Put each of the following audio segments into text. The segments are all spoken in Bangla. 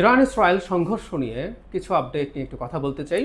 ইরান ইসরায়েল সংঘর্ষ নিয়ে কিছু আপডেট নিয়ে একটু কথা বলতে চাই।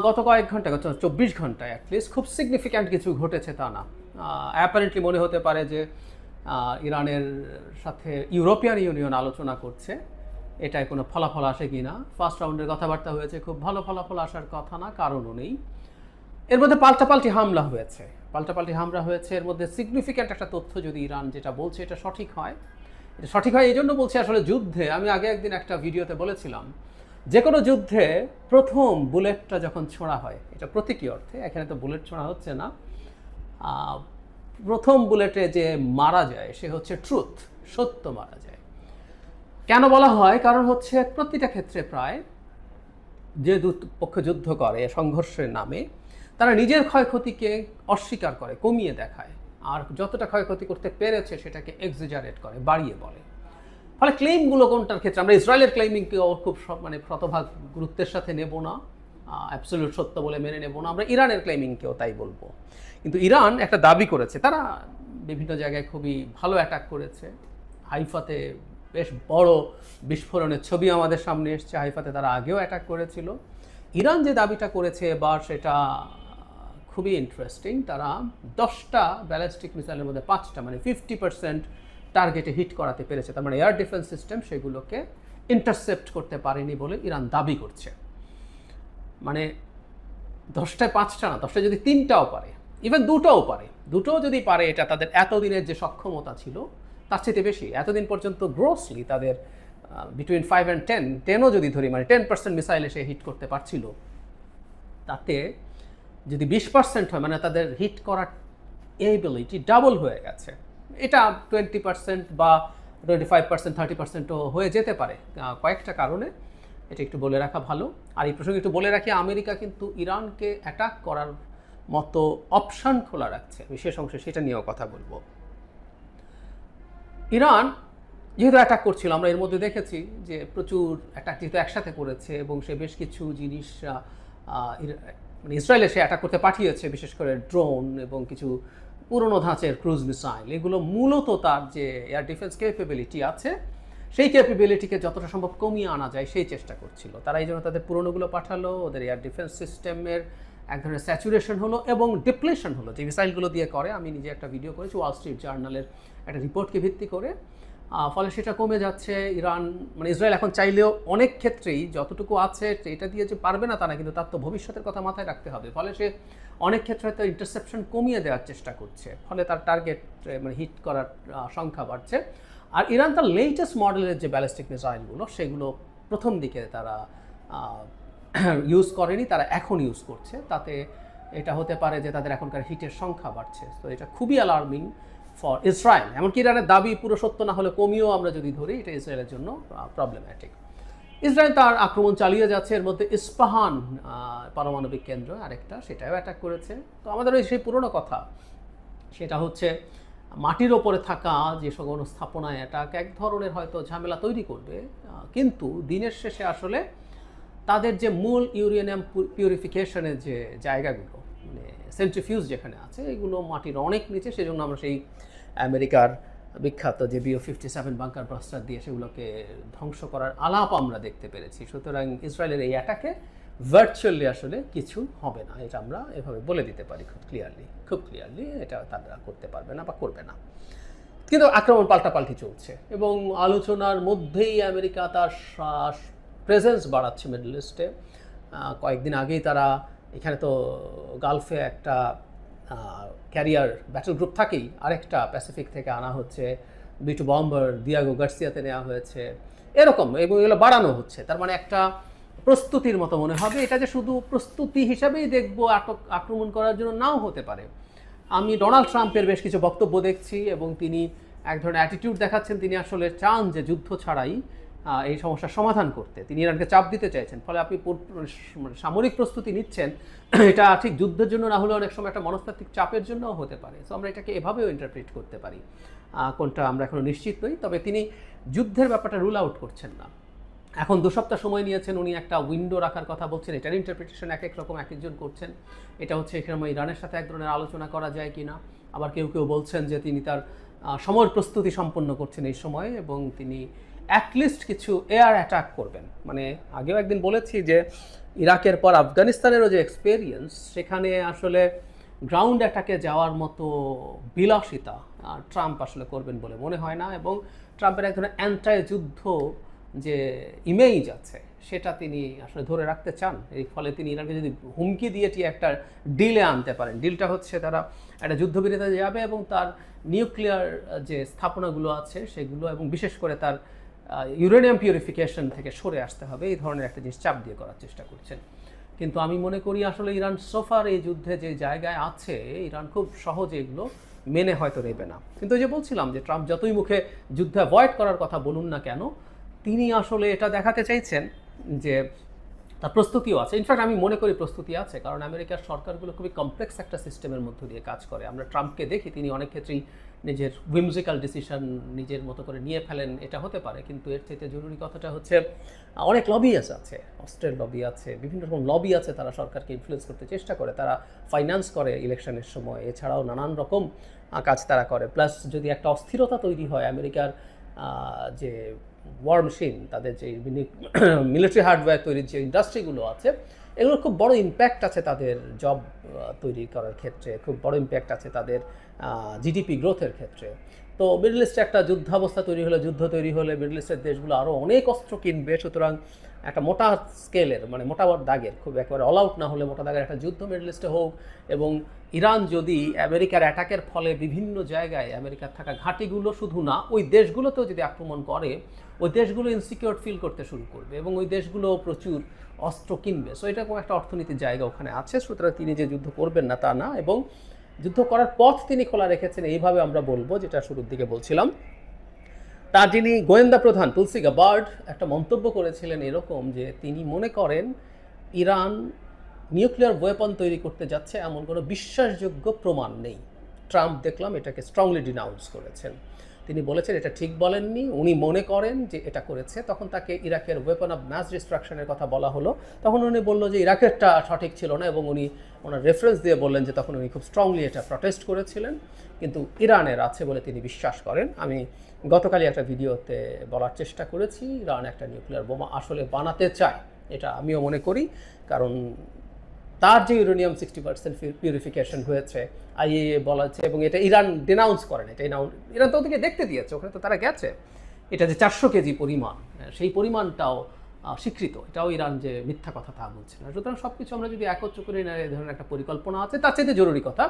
গত কয়েক ঘন্টা, গত 24 ঘন্টায় অ্যাটলিস্ট খুব সিগনিফিক্যান্ট কিছু ঘটেছে তা না। অ্যাপারেন্টলি মনে হতে পারে যে ইরানের সাথে ইউরোপিয়ান ইউনিয়ন আলোচনা করছে, এটায় কোনো ফলাফল আসে কি না। ফার্স্ট রাউন্ডের কথাবার্তা হয়েছে, খুব ভালো ফলাফল আসার কথা না, কারণও নেই। এর মধ্যে পাল্টাপাল্টি হামলা হয়েছে। এর মধ্যে সিগনিফিক্যান্ট একটা তথ্য, যদি ইরান যেটা বলছে এটা সঠিক হয়, এই জন্য বলছি, আসলে যুদ্ধে আমি আগে একদিন একটা ভিডিওতে বলেছিলাম, যে কোনো যুদ্ধে প্রথম বুলেটটা যখন ছোঁড়া হয়, এটা প্রতীকী অর্থে, এখানে তো বুলেট ছোঁড়া হচ্ছে না, প্রথম বুলেটে যে মারা যায় সে হচ্ছে ট্রুথ, সত্য মারা যায়। কেন বলা হয়? কারণ হচ্ছে প্রতিটা ক্ষেত্রে প্রায় যে পক্ষ যুদ্ধ করে সংঘর্ষের নামে, তারা নিজের ক্ষয়ক্ষতিকে অস্বীকার করে, কমিয়ে দেখায়, আর যতটা ক্ষয়ক্ষতি করতে পেরেছে সেটাকে এক্সিজারেট করে, বাড়িয়ে বলে। ফলে ক্লেইমগুলো কোনটার ক্ষেত্রে আমরা ইসরায়েলের ক্লেইমিংকেও খুব শতভাগ গুরুত্বের সাথে নেব না, অ্যাবসলিউট সত্য বলে মেনে নেব না। আমরা ইরানের ক্লেইমিংকেও তাই বলবো। কিন্তু ইরান একটা দাবি করেছে, তারা বিভিন্ন জায়গায় খুবই ভালো অ্যাটাক করেছে। হাইফাতে বেশ বড় বিস্ফোরণের ছবি আমাদের সামনে এসছে। হাইফাতে তারা আগেও অ্যাটাক করেছিল। ইরান যে দাবিটা করেছে এবার, সেটা খুবই ইন্টারেস্টিং। তারা 10টা ব্যালিস্টিক মিসাইলের মধ্যে 5টা, মানে 50% টার্গেটে হিট করাতে পেরেছে। তার মানে এয়ার ডিফেন্স সিস্টেম সেগুলোকে ইন্টারসেপ্ট করতে পারেনি বলে ইরান দাবি করছে। মানে 10টায় 5টা না, 10টায় যদি 3টাও পারে, ইভেন 2টাও পারে, 2টো যদি পারে, এটা তাদের এতদিনের যে সক্ষমতা ছিল তার চেয়ে বেশি। এতদিন পর্যন্ত গ্রোসলি তাদের বিটুইন 5 and 10ও যদি ধরি, মানে 10% মিসাইল এসে হিট করতে পারছিল, তাতে যদি 20% হয়, মানে তাদের হিট করার এবিলিটি ডাবল হয়ে গেছে। এটা 20% বা 25%, 30%ও হয়ে যেতে পারে কয়েকটা কারণে। এটা একটু বলে রাখা ভালো। আর এই প্রসঙ্গে একটু বলে রাখি, আমেরিকা কিন্তু ইরানকে অ্যাটাক করার মতো অপশান খোলা রাখছে বিশেষ অংশে, সেটা নিয়েও কথা বলবো। ইরান যেহেতু অ্যাটাক করছিল, আমরা এর মধ্যে দেখেছি যে প্রচুর অ্যাটাক যেহেতু একসাথে করেছে, এবং সে বেশ কিছু জিনিস মানে ইসরায়েলে সে অ্যাটাক করতে পাঠিয়েছে, বিশেষ করে ড্রোন এবং কিছু পুরনো ধাঁচের ক্রুজ মিসাইল। এগুলো মূলত তার যে এয়ার ডিফেন্স ক্যাপেবিলিটি আছে, সেই ক্যাপেবিলিটিকে যতটা সম্ভব কমিয়ে আনা যায় সেই চেষ্টা করছিল তারা। এই জন্য তাদের পুরনোগুলো পাঠালো, ওদের এয়ার ডিফেন্স সিস্টেমের এক ধরনের স্যাচুরেশন হলো এবং ডিপ্লেশন হলো যে মিসাইলগুলো দিয়ে করে। আমি নিজে একটা ভিডিও করেছি ওয়াল স্ট্রিট জার্নালের একটা রিপোর্টকে ভিত্তি করে। ফলে সেটা কমে যাচ্ছে। ইরান, মানে ইসরায়েল এখন চাইলেও অনেক ক্ষেত্রেই যতটুকু আছে এটা দিয়ে যে পারবে না তা না, কিন্তু তার তো ভবিষ্যতের কথা মাথায় রাখতে হবে। ফলে সে অনেক ক্ষেত্রে হয়তো ইন্টারসেপশন কমিয়ে দেওয়ার চেষ্টা করছে, ফলে তার টার্গেট মানে হিট করার সংখ্যা বাড়ছে। আর ইরান তার লেটেস্ট মডেলের যে ব্যালিস্টিক মিসাইলগুলো, সেগুলো প্রথম দিকে তারা ইউজ করেনি, তারা এখন ইউজ করছে। তাতে এটা হতে পারে যে তাদের এখনকার হিটের সংখ্যা বাড়ছে। তো এটা খুবই অ্যালার্মিং ফর ইসরায়েল। এমনকি ইরানের দাবি পুরো সত্য না হলে কমিয়েও আমরা যদি ধরি, এটা ইসরায়েলের জন্য প্রবলেম্যাটিক। ইসরায়েল তার আক্রমণ চালিয়ে যাচ্ছে। এর মধ্যে ইস্পাহান পারমাণবিক কেন্দ্র আরেকটা, সেটাও অ্যাটাক করেছে। তো আমাদের ওই সেই পুরনো কথা, সেটা হচ্ছে মাটির ওপরে থাকা যে সকল স্থাপনায় অ্যাটাক এক ধরনের হয়তো ঝামেলা তৈরি করবে, কিন্তু দিনের শেষে আসলে তাদের যে মূল ইউরেনিয়াম পিউরিফিকেশনের যে জায়গাগুলো, মানে সেন্ট্রিফিউজ যেখানে আছে, এগুলো মাটির অনেক নিচে। সেজন্য আমরা সেই আমেরিকার বিখ্যাত যে BO-57 বাংকার ব্লাস্টার দিয়ে সেগুলোকে ধ্বংস করার আলাপ আমরা দেখতে পেরেছি। সুতরাং ইসরায়েলের এই অ্যাটাকে ভার্চুয়ালি আসলে কিছু হবে না, এটা আমরা এভাবে বলে দিতে পারি খুব ক্লিয়ারলি। এটা তারা করতে পারবে না বা করবে না। কিন্তু আক্রমণ পাল্টাপাল্টি চলছে, এবং আলোচনার মধ্যেই আমেরিকা তার প্রেজেন্স বাড়াচ্ছে মিডল ইস্টে। কয়েকদিন আগেই তারা এখানে তো গালফে একটা ক্যারিয়ার ব্যাটল গ্রুপ থাকেই, আরেকটা প্যাসিফিক থেকে আনা হচ্ছে, B-2 বম্বার দিয়াগো গার্সিয়াতে নেওয়া হয়েছে, এরকম, এবং এগুলো বাড়ানো হচ্ছে। তার মানে একটা প্রস্তুতির মতো মনে হবে। এটা যে শুধু প্রস্তুতি হিসাবেই দেখবো, আক্রমণ করার জন্য নাও হতে পারে। আমি ডোনাল্ড ট্রাম্পের বেশ কিছু বক্তব্য দেখছি, এবং তিনি এক ধরনের অ্যাটিটিউড দেখাচ্ছেন। তিনি আসলে চান যে যুদ্ধ ছাড়াই এই সমস্যার সমাধান করতে। তিনি ইরানকে চাপ দিতে চাইছেন। ফলে আপনি সামরিক প্রস্তুতি নিচ্ছেন, এটা ঠিক যুদ্ধের জন্য না হলেও অনেক সময় একটা মনস্তাত্ত্বিক চাপের জন্যও হতে পারে। সো আমরা এটাকে এভাবেও ইন্টারপ্রিট করতে পারি, কোনটা আমরা এখনও নিশ্চিত নই। তবে তিনি যুদ্ধের ব্যাপারটা রুল আউট করছেন না। এখন 2 সপ্তাহ সময় নিয়েছেন, উনি একটা উইন্ডো রাখার কথা বলছেন। এটার ইন্টারপ্রিটেশন এক এক রকম, এক একজন করছেন। এটা হচ্ছে এখানে ইরানের সাথে এক ধরনের আলোচনা করা যায় কি না। আবার কেউ কেউ বলছেন যে তিনি তার সমর প্রস্তুতি সম্পন্ন করছেন এই সময়ে, এবং তিনি অ্যাটলিস্ট কিছু এয়ার অ্যাটাক করবেন। মানে আগেও একদিন বলেছি যে ইরাকের পর আফগানিস্তানেরও যে এক্সপেরিয়েন্স, সেখানে আসলে গ্রাউন্ড অ্যাটাকে যাওয়ার মতো বিলাসিতা ট্রাম্প আসলে করবেন বলে মনে হয় না, এবং ট্রাম্পের এক ধরনের অ্যান্টাই যুদ্ধ যে ইমেজ আছে সেটা তিনি আসলে ধরে রাখতে চান। এই ফলে তিনি ইরানকে যদি হুমকি দিয়ে একটা ডিলে আনতে পারেন, ডিলটা হচ্ছে তারা একটা যুদ্ধবিরতিতে যাবে এবং তার নিউক্লিয়ার যে স্থাপনাগুলো আছে সেগুলো, এবং বিশেষ করে তার ইউরেনিয়াম পিউরিফিকেশন থেকে সরে আসতে হবে, এই ধরনের একটা জিনিস চাপ দিয়ে করার চেষ্টা করছেন। কিন্তু আমি মনে করি আসলে ইরান সোফার এই যুদ্ধে যে জায়গায় আছে, ইরান খুব সহজে এগুলো মেনে হয়তো নেবে না। কিন্তু ওই যে বলছিলাম যে ট্রাম্প যতই মুখে যুদ্ধ অ্যাভয়েড করার কথা বলুন না কেন, তিনি আসলে এটা দেখাতে চাইছেন যে তার প্রস্তুতিও আছে। ইনফ্যাক্ট আমি মনে করি প্রস্তুতি আছে, কারণ আমেরিকার সরকারগুলো খুবই কমপ্লেক্স একটা সিস্টেমের মধ্য দিয়ে কাজ করে। আমরা ট্রাম্পকে দেখি, তিনি অনেক ক্ষেত্রেই নিজের উইমজিক্যাল ডিসিশন নিজের মতো করে নিয়ে ফেলেন, এটা হতে পারে। কিন্তু এর চাইতে জরুরি কথাটা হচ্ছে অনেক লবিয়াস আছে, অস্ট্রেল লবি আছে, বিভিন্ন রকম লবি আছে, তারা সরকারকে ইনফ্লুয়েন্স করতে চেষ্টা করে, তারা ফাইন্যান্স করে ইলেকশনের সময়, এছাড়াও নানান রকম কাজ তারা করে। প্লাস যদি একটা অস্থিরতা তৈরি হয় আমেরিকার যে ওয়ার মেশিন, তাদের যে মিলিটারি হার্ডওয়্যার তৈরির যে ইন্ডাস্ট্রিগুলো আছে, এগুলোর খুব বড় ইম্প্যাক্ট আছে তাদের জব তৈরি করার ক্ষেত্রে, খুব বড় ইম্প্যাক্ট আছে তাদের জিডিপি গ্রোথের ক্ষেত্রে। তো মিডল ইস্টে একটা যুদ্ধাবস্থা তৈরি হলে, যুদ্ধ তৈরি হলে মিডল ইস্টের দেশগুলো আরও অনেক অস্ত্র কিনবে। সুতরাং একটা মোটা স্কেলের, মানে মোটা দাগের, খুব একেবারে অল আউট না হলে মোটা দাগের একটা যুদ্ধ মিডল ইস্টে হোক, এবং ইরান যদি আমেরিকার অ্যাটাকের ফলে বিভিন্ন জায়গায় আমেরিকার থাকা ঘাঁটিগুলো শুধু না, ওই দেশগুলোতেও যদি আক্রমণ করে, ওই দেশগুলো ইনসিকিউর ফিল করতে শুরু করবে এবং ওই দেশগুলো প্রচুর অস্ত্র কিনবে। সো এরকম একটা অর্থনীতির জায়গা ওখানে আছে। সুতরাং তিনি যে যুদ্ধ করবেন না তা না, এবং যুদ্ধ করার পথ তিনি খোলা রেখেছেন, এইভাবে আমরা বলবো, যেটা শুরুর দিকে বলছিলাম। তার যিনি গোয়েন্দা প্রধান তুলসি গাবার্ড একটা মন্তব্য করেছিলেন এরকম, যে তিনি মনে করেন ইরান নিউক্লিয়ার ওয়েপন তৈরি করতে যাচ্ছে এমন কোনো বিশ্বাসযোগ্য প্রমাণ নেই। ট্রাম্প দেখলাম এটাকে স্ট্রংলি ডিনাউন্স করেছেন। তিনি বলেছেন এটা ঠিক বলেননি, উনি মনে করেন যে এটা করেছে। তখন তাকে ইরাকের ওয়েপন অফ ম্যাস ডিস্ট্রাকশনের কথা বলা হলো, তখন উনি বলল যে ইরাকেরটা সঠিক ছিল না, এবং উনি ওনার রেফারেন্স দিয়ে বললেন যে তখন উনি খুব স্ট্রংলি এটা প্রটেস্ট করেছিলেন, কিন্তু ইরানের আছে বলে তিনি বিশ্বাস করেন। আমি গতকালই একটা ভিডিওতে বলার চেষ্টা করেছি, ইরান একটা নিউক্লিয়ার বোমা আসলে বানাতে চায়, এটা আমিও মনে করি। কারণ তার যে ইউরেনিয়াম 60% পিউরিফিকেশন হয়েছে আইএইএ বলাছে, এবং এটা ইরান ডিনাউন্স করেন, এটা ইরান তো ওদিকে দেখতে দিয়েছে, ওখানে তো তারা গেছে। এটা যে 400 কেজি পরিমাণ, সেই পরিমাণটাও স্বীকৃত, এটাও ইরান যে মিথ্যা কথা তা বলছে না। সুতরাং সব কিছু আমরা যদি একত্র করে নেয়, এই ধরনের একটা পরিকল্পনা আছে। তার চাইতে জরুরি কথা,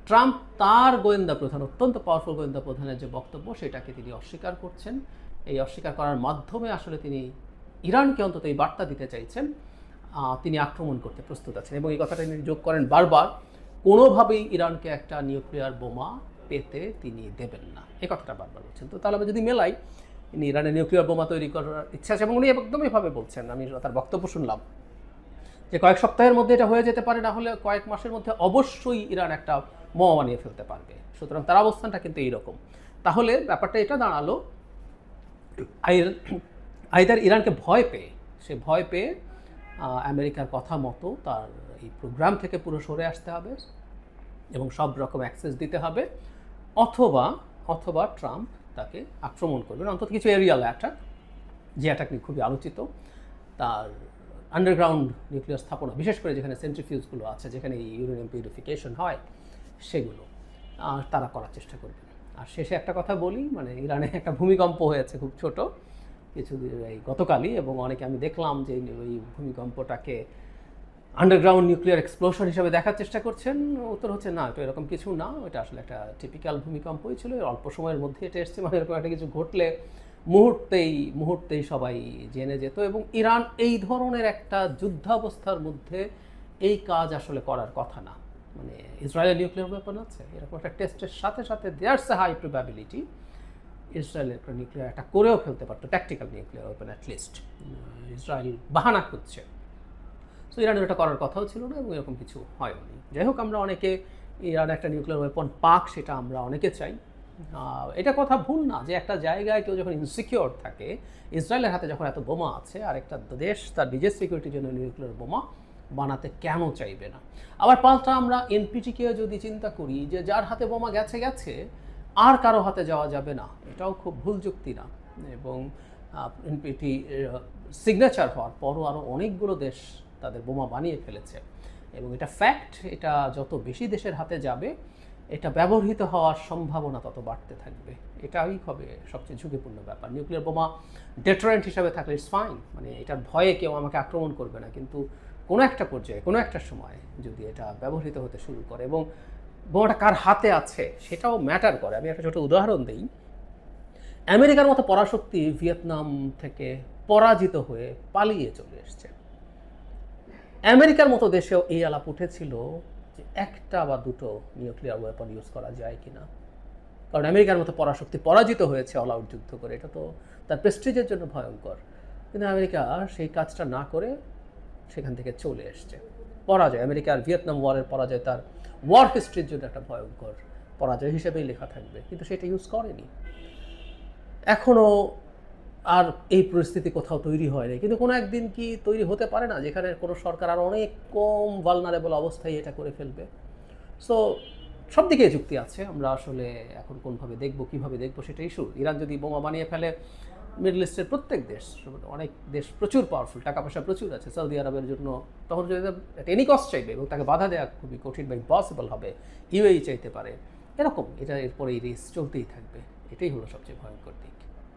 ট্রাম্প তার গোয়েন্দা প্রধান, অত্যন্ত পাওয়ারফুল গোয়েন্দা প্রধানের যে বক্তব্য, সেটাকে তিনি অস্বীকার করছেন। এই অস্বীকার করার মাধ্যমে আসলে তিনি ইরানকে অন্তত এই বার্তা দিতে চাইছেন তিনি আক্রমণ করতে প্রস্তুত আছেন, এবং এই কথাটা তিনি যোগ করেন বারবার, কোনোভাবেই ইরানকে একটা নিউক্লিয়ার বোমা পেতে তিনি দেবেন না, এই কথাটা বারবার বলছেন। তো তাহলে আমরা যদি মেলাই, ইনি ইরানের নিউক্লিয়ার বোমা তৈরি করার ইচ্ছা আছে, এবং উনি একদম এভাবে বলছেন। আমি তার বক্তব্য শুনলাম যে কয়েক সপ্তাহের মধ্যে এটা হয়ে যেতে পারে, না হলে কয়েক মাসের মধ্যে অবশ্যই ইরান একটা বোমা বানিয়ে ফেলতে পারবে। সুতরাং তার অবস্থানটা কিন্তু এইরকম। তাহলে ব্যাপারটা এটা দাঁড়ালো, আইদার ইরানকে ভয় পেয়ে, সে ভয় পেয়ে আমেরিকার কথা মতো তার এই প্রোগ্রাম থেকে পুরো সরে আসতে হবে এবং সব রকম অ্যাক্সেস দিতে হবে, অথবা ট্রাম্প তাকে আক্রমণ করবেন, অন্তত কিছু এরিয়াল অ্যাটাক, যে অ্যাটাক নিয়ে খুবই আলোচিত, তার আন্ডারগ্রাউন্ড নিউক্লিয়ার স্থাপনা, বিশেষ করে যেখানে সেন্ট্রিফিউজগুলো আছে, যেখানে ইউরেনিয়াম পিউরিফিকেশন হয়, সেগুলো তারা করার চেষ্টা করবেন। আর শেষে একটা কথা বলি, মানে ইরানে একটা ভূমিকম্প হয়েছে খুব ছোট এই গতকালই, এবং অনেকে আমি দেখলাম যে ওই ভূমিকম্পটাকে আন্ডারগ্রাউন্ড নিউক্লিয়ার এক্সপ্লোশন হিসেবে দেখার চেষ্টা করছেন। উত্তর হচ্ছে না, এটা এরকম কিছু না, এটা আসলে একটা টিপিক্যাল ভূমিকম্পই ছিল, অল্প সময়ের মধ্যে এটা এসছে। মানে এরকম একটা কিছু ঘটলে মুহূর্তেই সবাই জেনে যেত, এবং ইরান এই ধরনের একটা যুদ্ধাবস্থার মধ্যে এই কাজ আসলে করার কথা না। মানে ইসরায়েলের নিউক্লিয়ার ওয়েপন আছে, এরকম একটা টেস্টের সাথে সাথে দেয়ার্স এ হাই প্রবাবিলিটি ইসরায়েলের একটা নিউক্লিয়ার অ্যাটাক করেও ফেলতে পারতো, tactical nuclear weapon at least. Israel বাহানা খুঁজছে, সো ইরানের এটা করার কথাও ছিল না, এবং এরকম কিছু হয়নি। যাই হোক, আমরা অনেকে ইরান একটা নিউক্লিয়ার ওয়েপন পাক, সেটা আমরা অনেকে চাই। এটা কথা ভুল না যে একটা জায়গায় কেউ যখন ইনসিকিউর থাকে, ইসরায়েলের হাতে যখন এত বোমা আছে, আর একটা দেশ তার নিজের সিকিউরিটির জন্য নিউক্লিয়ার বোমা বানাতে কেন চাইবে না? আবার পাল্টা আমরা এনপিটিকে যদি চিন্তা করি যে যার হাতে বোমা গেছে আর কারো হাতে যাওয়া যাবে না, এটাও খুব ভুল যুক্তি না। এবং এনপিটি সিগনেচার হওয়ার পরও আরও অনেকগুলো দেশ তাদের বোমা বানিয়ে ফেলেছে এবং এটা ফ্যাক্ট। এটা যত বেশি দেশের হাতে যাবে এটা ব্যবহৃত হওয়ার সম্ভাবনা তত বাড়তে থাকবে। এটাই হবে সবচেয়ে ঝুঁকিপূর্ণ ব্যাপার। নিউক্লিয়ার বোমা ডেটারেন্ট হিসাবে থাকলে ইটস ফাইন, মানে এটার ভয়ে কেউ আমাকে আক্রমণ করবে না, কিন্তু কোনো একটা পর্যায়ে কোনো একটা সময় যদি এটা ব্যবহৃত হতে শুরু করে এবং বোমাটা কার হাতে আছে সেটাও ম্যাটার করে। আমি একটা ছোটো উদাহরণ দিই। আমেরিকার মতো পরাশক্তি ভিয়েতনাম থেকে পরাজিত হয়ে পালিয়ে চলে এসছে। আমেরিকার মতো দেশেও এই আলাপ উঠেছিল যে একটা বা দুটো নিউক্লিয়ার ওয়েপন ইউজ করা যায় কিনা, কারণ আমেরিকার মতো পরাশক্তি পরাজিত হয়েছে অল আউট যুদ্ধ করে। এটা তো তার প্রেস্টিজের জন্য ভয়ঙ্কর, কিন্তু আমেরিকা সেই কাজটা না করে সেখান থেকে চলে এসছে। পরাজয়, আমেরিকার ভিয়েতনাম ওয়ারের পরাজয় তার ওয়ার হিস্ট্রির জন্য একটা ভয়ঙ্কর পরাজয় হিসেবেই লেখা থাকবে, কিন্তু সেটা ইউজ করেনি। এখনও আর এই পরিস্থিতি কোথাও তৈরি হয়নি, কিন্তু কোনো একদিন কি তৈরি হতে পারে না যেখানে কোনো সরকার আর অনেক কম ভালনারেবল অবস্থায় এটা করে ফেলবে। সো সব দিকে যুক্তি আছে। আমরা আসলে এখন কোনভাবে দেখবো, কীভাবে দেখবো সেটা ইস্যু। ইরান যদি বোমা বানিয়ে ফেলে, মিডল ইস্টের প্রত্যেক দেশ, অনেক দেশ প্রচুর পাওয়ারফুল, টাকা পয়সা প্রচুর আছে সৌদি আরবের জন্য, তখন যদি এনি কস্ট চাইবে এবং তাকে বাধা দেওয়া খুবই কঠিন বা ইম্পসিবল হবে, ইউএই চাইতে পারে, এরকম এটা এরপরে এই রেস চলতেই থাকবে। এটাই হলো সবচেয়ে ভয়ঙ্কর দিক।